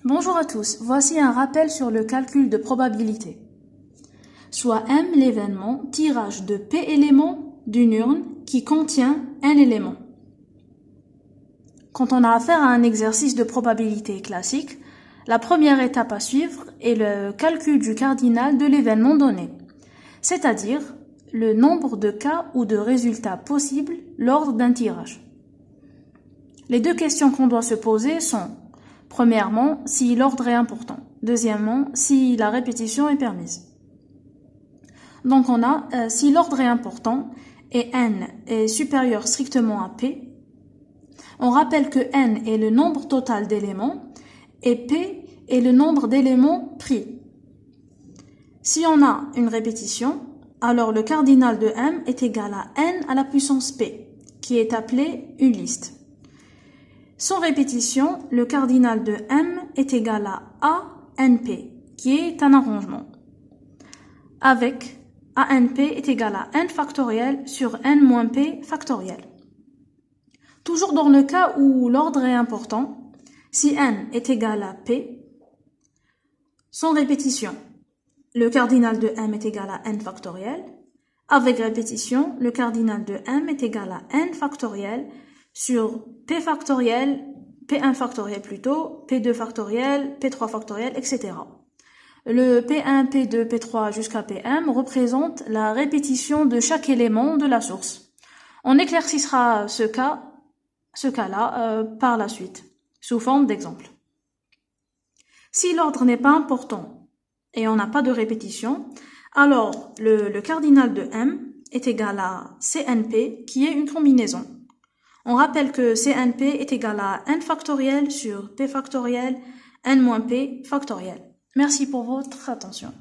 Bonjour à tous, voici un rappel sur le calcul de probabilité. Soit M l'événement tirage de P éléments d'une urne qui contient N éléments. Quand on a affaire à un exercice de probabilité classique, la première étape à suivre est le calcul du cardinal de l'événement donné, c'est-à-dire le nombre de cas ou de résultats possibles lors d'un tirage. Les deux questions qu'on doit se poser sont: premièrement, si l'ordre est important. Deuxièmement, si la répétition est permise. Donc on a, si l'ordre est important et n est supérieur strictement à p, on rappelle que n est le nombre total d'éléments et p est le nombre d'éléments pris. Si on a une répétition, alors le cardinal de m est égal à n à la puissance p, qui est appelée une liste. Sans répétition, le cardinal de m est égal à ANP, qui est un arrangement, avec ANP est égal à n factoriel sur n moins p factoriel. Toujours dans le cas où l'ordre est important, si n est égal à p, sans répétition, le cardinal de m est égal à n factoriel. Avec répétition, le cardinal de m est égal à n factoriel sur p factoriel, p1 factoriel plutôt, p2 factoriel, p3 factoriel, etc. Le p1, p2, p3 jusqu'à pm représente la répétition de chaque élément de la source. On éclaircira ce cas-là par la suite, sous forme d'exemple. Si l'ordre n'est pas important et on n'a pas de répétition, alors le cardinal de m est égal à CNP, qui est une combinaison. On rappelle que CNP est égal à n factoriel sur p factoriel, n moins p factoriel. Merci pour votre attention.